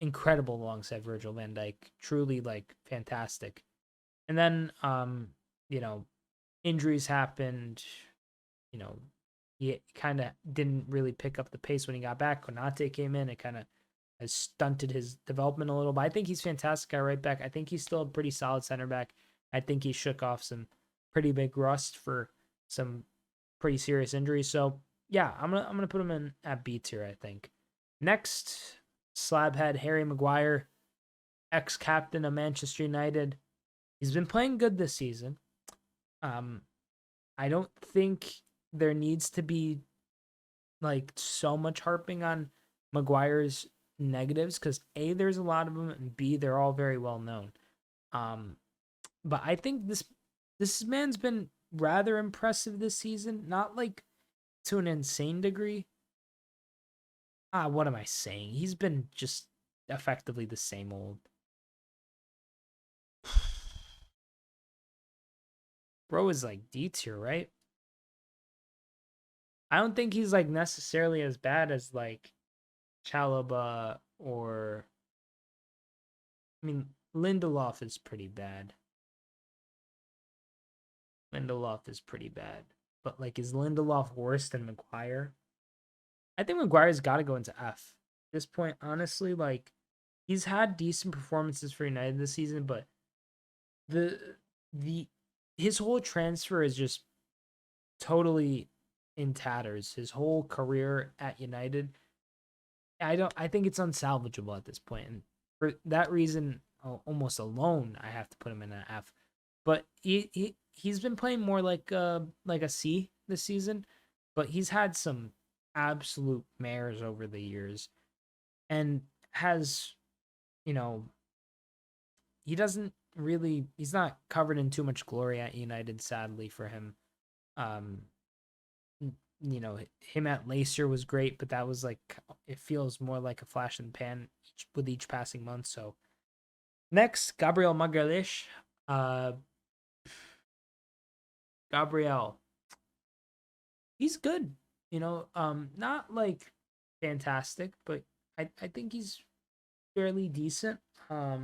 incredible alongside Virgil van Dijk, truly like fantastic. And then, you know, injuries happened, you know, he kind of didn't really pick up the pace when he got back. Konate came in. It kind of has stunted his development a little, but I think he's fantastic at right back. I think he's still a pretty solid center back. I think he shook off some pretty big rust for some pretty serious injuries. So yeah, I'm gonna put him in at B tier, I think. Next, slabhead Harry Maguire, ex-captain of Manchester United. He's been playing good this season. I don't think there needs to be like so much harping on Maguire's negatives because A, there's a lot of them, and B, they're all very well known. But I think this man's been rather impressive this season, not like to an insane degree. What am I saying? He's been just effectively the same old. Bro is like D tier, right? I don't think he's like necessarily as bad as like Chalobah or, I mean, Lindelof is pretty bad. Lindelof is pretty bad. But like, is Lindelof worse than Maguire? I think Maguire's got to go into F. At this point, honestly, like he's had decent performances for United this season, but the his whole transfer is just totally in tatters. His whole career at United, I think it's unsalvageable at this point. And for that reason, almost alone, I have to put him in an F. But he's been playing more like a C this season, but he's had some absolute mares over the years and has, you know, he's not covered in too much glory at United, sadly for him. You know, him at Leicester was great, but that was like, it feels more like a flash in the pan with each passing month. So next, Gabriel Magalhães. Gabriel, he's good. You know, not like fantastic, but I think he's fairly decent. I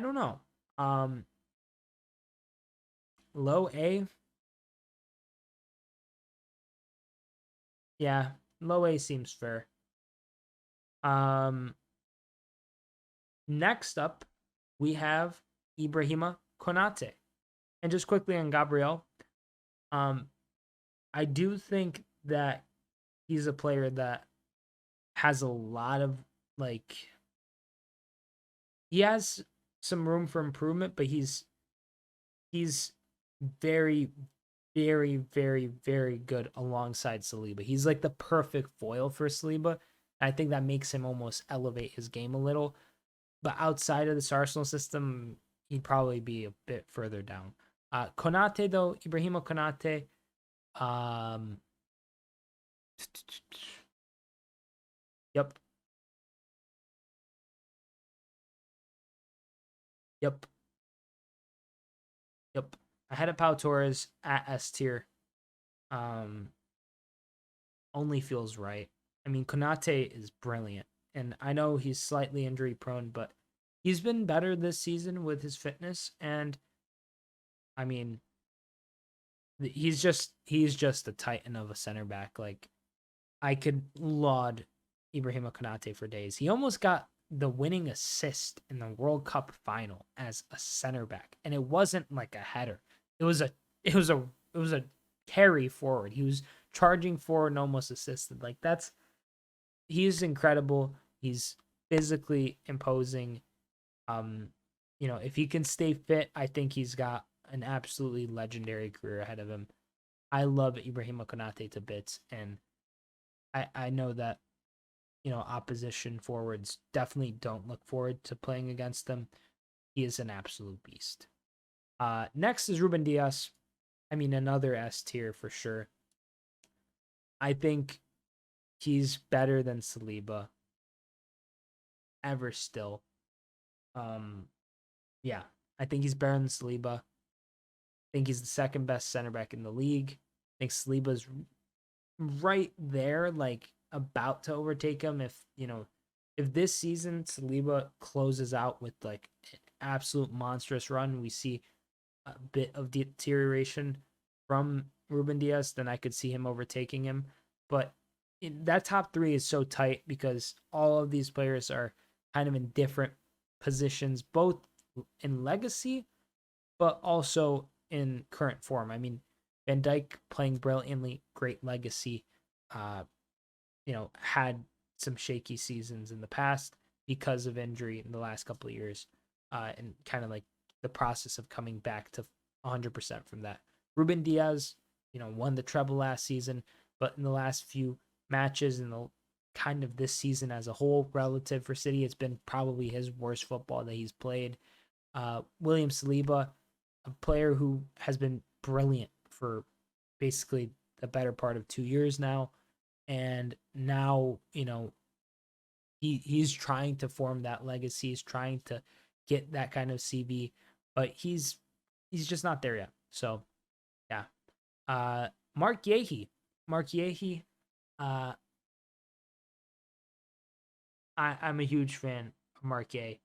don't know. Low A. Yeah, low A seems fair. Next up, we have Ibrahima Konate. And just quickly on Gabriel, I do think that he's a player that has a lot of like, he has some room for improvement, but he's very, very, very, very good alongside Saliba. He's like the perfect foil for Saliba. I think that makes him almost elevate his game a little. But outside of this Arsenal system, he'd probably be a bit further down. Konate though, Ibrahima Konate, yep, yep, yep. I had a Pau Torres at S tier. Um, only feels right. I mean, Konate is brilliant, and I know he's slightly injury prone, but he's been better this season with his fitness. And I mean, he's just a titan of a center back. Like I could laud Ibrahima Konate for days. He almost got the winning assist in the World Cup final as a center back, and it wasn't like a header. It was a it was a it was a carry forward. He was charging forward and almost assisted. Like he's incredible. He's physically imposing. Um, if he can stay fit, I think he's got an absolutely legendary career ahead of him. I love Ibrahima Konate to bits, and I know that opposition forwards definitely don't look forward to playing against them. He is an absolute beast. Next is Ruben Dias. I mean, another S tier for sure. I think he's better than Saliba ever still. Yeah, I think he's better than Saliba. I think he's the second best center back in the league. I think Saliba's right there, like about to overtake him. If this season Saliba closes out with like an absolute monstrous run, we see a bit of deterioration from Ruben Dias, then I could see him overtaking him. But that top three is so tight because all of these players are kind of in different positions, both in legacy, but also in current form. I mean, Van Dijk playing brilliantly, great legacy. Had some shaky seasons in the past because of injury in the last couple of years, and kind of like the process of coming back to 100% from that. Ruben Dias, won the treble last season, but in the last few matches in the kind of this season as a whole, relative for City, it's been probably his worst football that he's played. William Saliba, a player who has been brilliant for basically the better part of 2 years now. And now, he's trying to form that legacy. He's trying to get that kind of CV, but he's just not there yet. So, yeah. Marc Guehi. Marc Guehi, I'm a huge fan of Marc Guehi.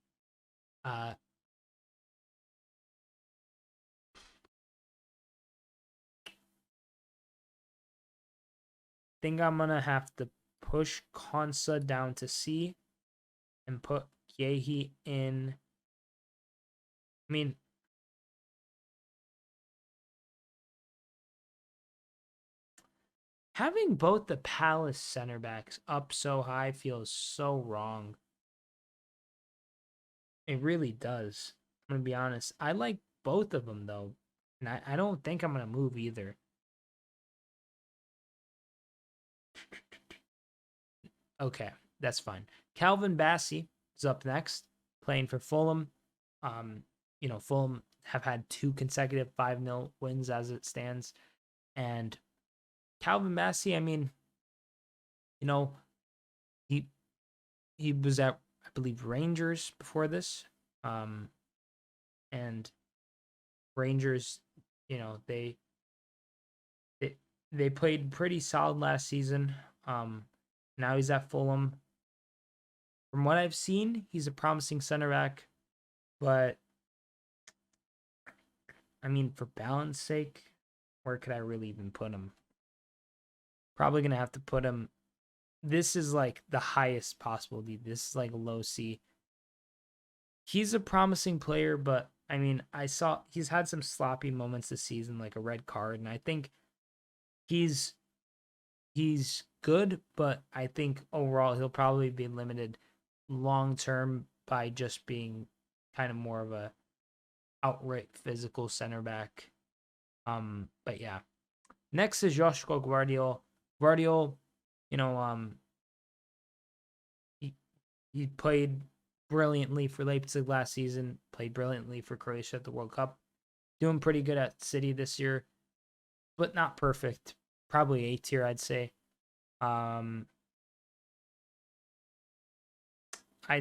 Think I'm gonna have to push Konsa down to C and put Guehi in. I mean, having both the Palace center backs up so high feels so wrong. It really does. I'm gonna be honest. I like both of them though, and I don't think I'm gonna move either. Okay, that's fine. Calvin Bassey is up next, playing for Fulham. Fulham have had 2 consecutive 5-0 wins as it stands. And Calvin Bassey, I mean, he he was at, I believe, Rangers before this. And Rangers, they they played pretty solid last season. Now he's at Fulham. From what I've seen, he's a promising center back, but I mean, for balance sake, where could I really even put him? Probably gonna have to put him. This is like the highest possible D. This is like low C. He's a promising player, but I mean, I saw he's had some sloppy moments this season, like a red card, and I think he's good, but I think overall he'll probably be limited long term by just being kind of more of a outright physical center back. But yeah. Next is Joško Gvardiol. Gvardiol, you know, he played brilliantly for Leipzig last season, played brilliantly for Croatia at the World Cup. Doing pretty good at City this year, but not perfect. Probably A tier, I'd say. I'd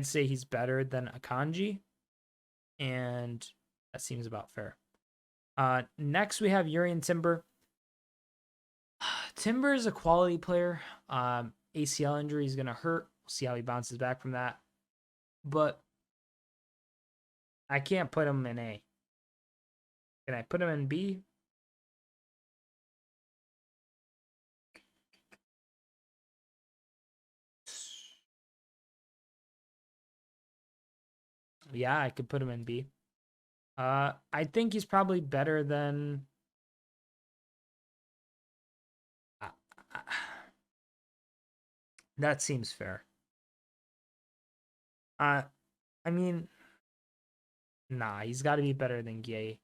say he's better than Akanji, and that seems about fair. Next, we have Jurrien Timber. Timber is a quality player. ACL injury is going to hurt. We'll see how he bounces back from that. But I can't put him in A. Can I put him in B? Yeah, I could put him in B. I think he's probably better than... that seems fair. I mean, nah, he's got to be better than Guehi.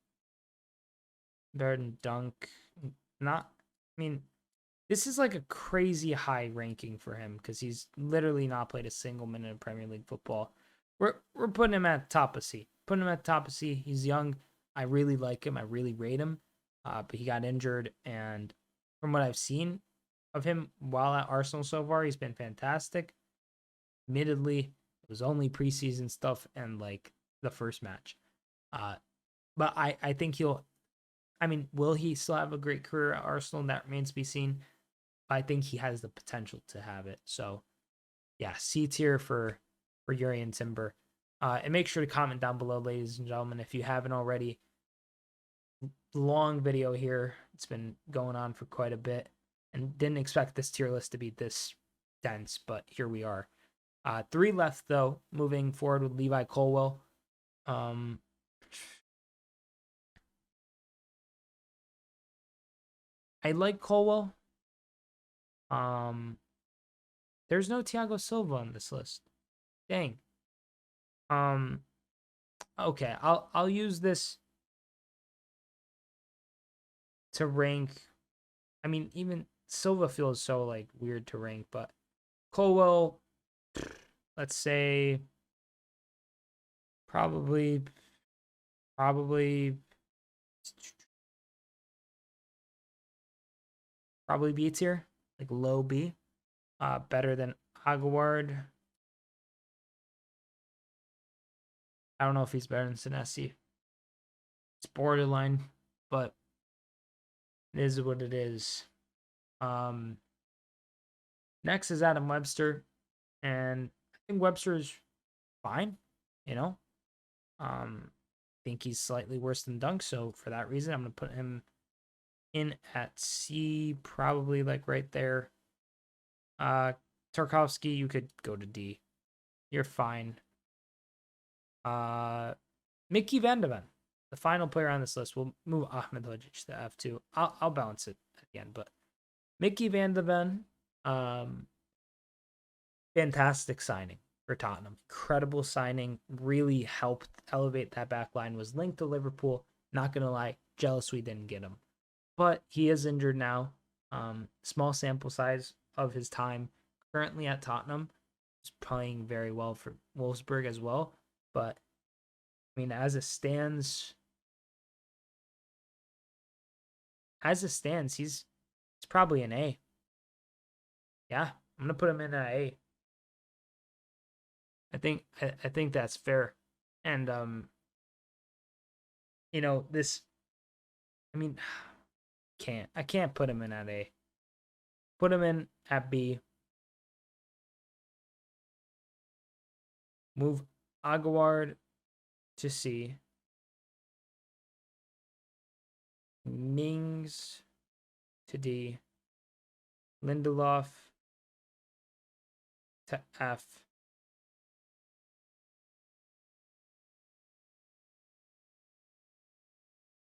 Better than Dunk. Not, I mean, this is like a crazy high ranking for him because he's literally not played a single minute of Premier League football. We're putting him at top of C. Putting him at top of C. He's young. I really like him. I really rate him. But he got injured, and from what I've seen of him while at Arsenal so far, he's been fantastic. Admittedly, it was only preseason stuff and like the first match. But I think he'll, I mean, will he still have a great career at Arsenal? That remains to be seen. I think he has the potential to have it. So yeah, C tier for Jurrien Timber. And make sure to comment down below, ladies and gentlemen, if you haven't already. Long video here. It's been going on for quite a bit, and didn't expect this tier list to be this dense, but here we are. 3 left though. Moving forward with Levi Colwill. I like Colwill. There's no Thiago Silva on this list. Dang. Okay, I'll use this to rank. I mean, even Silva feels so like weird to rank, but Colwill, let's say probably B tier, like low B. Better than Aguerd. I don't know if he's better than Senesi. It's borderline, but it is what it is. Next is Adam Webster, and I think Webster is fine. You know, I think he's slightly worse than Dunk, so for that reason, I'm gonna put him in at C, probably like right there. Tarkowski, you could go to D. You're fine. Micky Van de Ven, the final player on this list. We'll move Ahmedhodžić to F2. I'll balance it at the end, but Micky Van de Ven, fantastic signing for Tottenham. Incredible signing. Really helped elevate that back line. Was linked to Liverpool. Not gonna lie, jealous we didn't get him. But he is injured now. Small sample size of his time currently at Tottenham. He's playing very well for Wolfsburg as well. But I mean, as it stands, he's probably an A. Yeah, I'm gonna put him in an A. I think that's fair. And you know, this, I mean, I can't put him in at A. Put him in at B. Move Aguerd to C. Mings to D. Lindelof to F.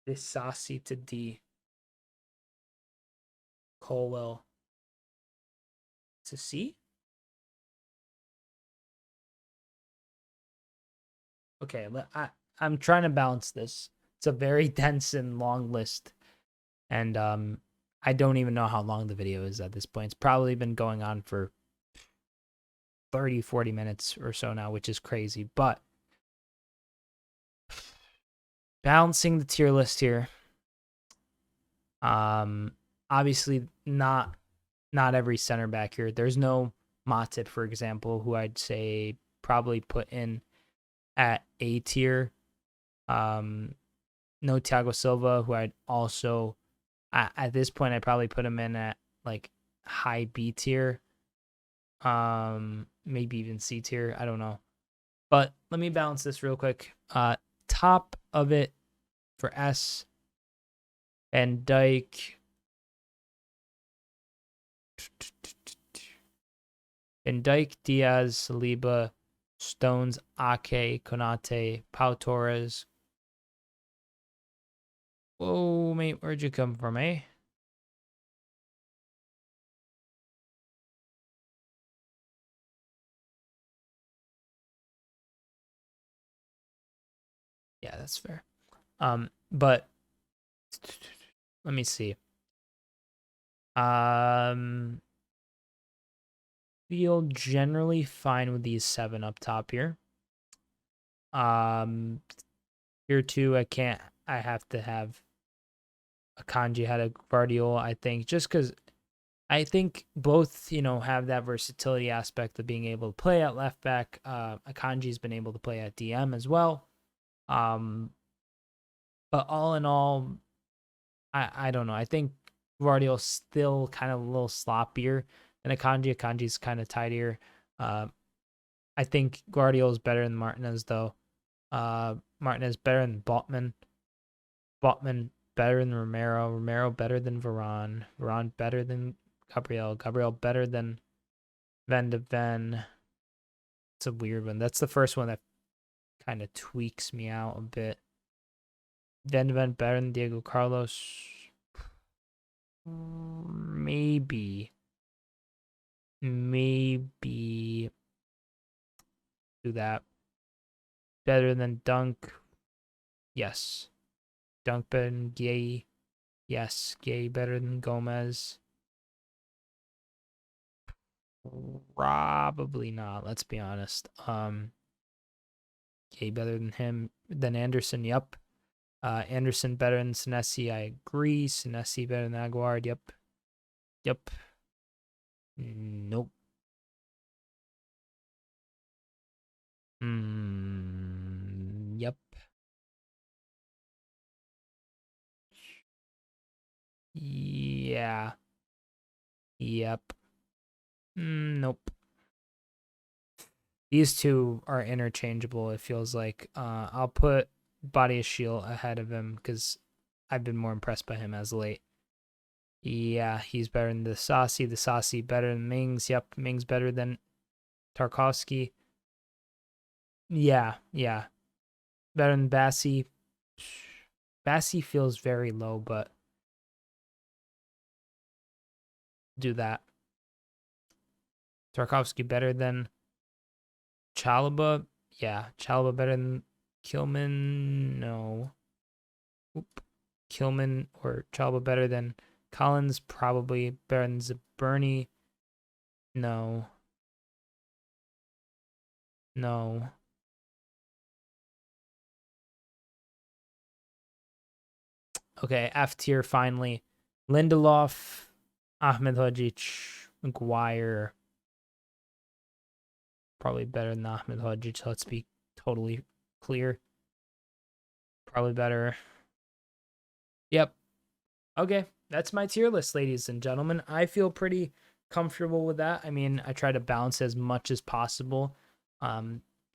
Disasi to D. Colwill to C. Okay, I'm trying to balance this. It's a very dense and long list. And I don't even know how long the video is at this point. It's probably been going on for 30, 40 minutes or so now, which is crazy. But balancing the tier list here. Obviously not every center back here. There's no Matip, for example, who I'd say probably put in at A tier. No Thiago Silva, who I'd also at this point I'd probably put him in at like high B tier. Maybe even C tier. I don't know. But let me balance this real quick. Top of it for S, Van Dijk. Van Dijk, Diaz, Saliba, Stones, Ake, Konate, Pau Torres. Whoa, mate, where'd you come from, eh? Yeah, that's fair. But let me see. Feel generally fine with these 7 up top here. Here too, I have to have Akanji had a Gvardiol, I think, just because I think both, have that versatility aspect of being able to play at left back. Akanji's been able to play at DM as well. But all in all, I don't know. I think Gvardiol's still kind of a little sloppier than Akanji. Akanji's kind of tidier. I think Gvardiol is better than Martinez, though. Martinez better than Botman. Botman better than Romero. Romero better than Varane. Varane better than Gabriel. Gabriel better than Van de Ven. It's a weird one. That's the first one that kind of tweaks me out a bit. Van de Ven better than Diego Carlos. Maybe do that. Better than Dunk. Yes. Dunk better than Guehi. Yes. Guehi better than Gomez. Probably not, let's be honest. Guehi better than him. Than Andersen, yep. Andersen better than Senesi, I agree. Senesi better than Aguerd, yep. Yep. Nope. Yep. Yeah. Yep. Nope. These two are interchangeable, it feels like. I'll put Badiashile ahead of him because I've been more impressed by him as of late. Yeah, he's better than Disasi. Disasi better than Mings. Yep, Mings better than Tarkowski. Yeah. Better than Bassi. Bassi feels very low, but do that. Tarkowski better than Chalobah. Yeah, Chalobah better than Kilman. No. Kilman or Chalobah better than Collins. Probably better than Zabarnyi. No. Okay, F tier finally. Lindelof, Ahmedhodžić, Maguire. Probably better than Ahmedhodžić, let's be totally clear. Probably better. Yep. Okay, that's my tier list, ladies and gentlemen. I feel pretty comfortable with that. I mean, I try to balance as much as possible.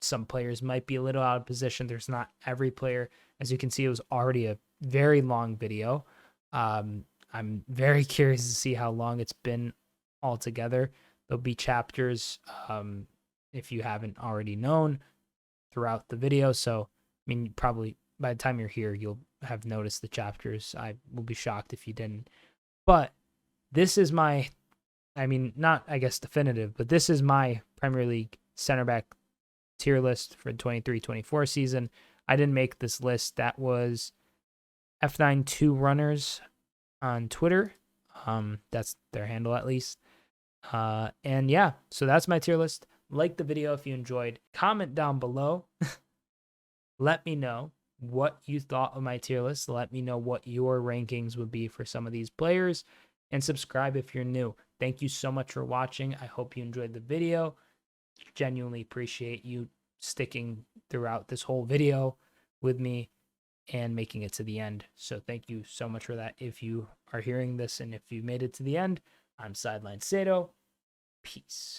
Some players might be a little out of position. There's not every player. As you can see, it was already a very long video. I'm very curious to see how long it's been altogether. There'll be chapters, if you haven't already known, throughout the video. So, I mean, probably by the time you're here, you'll have noticed the chapters. I will be shocked if you didn't. But this is my, I mean, not, I guess, definitive, but this is my Premier League center back tier list for the 23-24 season. I didn't make this list. That was F92 Runners on Twitter. That's their handle, at least. And yeah, so that's my tier list. Like the video if you enjoyed. Comment down below. Let me know what you thought of my tier list. Let me know what your rankings would be for some of these players, and subscribe if you're new. Thank you so much for watching. I hope you enjoyed the video. Genuinely appreciate you sticking throughout this whole video with me and making it to the end. So thank you so much for that. If you are hearing this and if you made it to the end, I'm Sideline Sedo. Peace.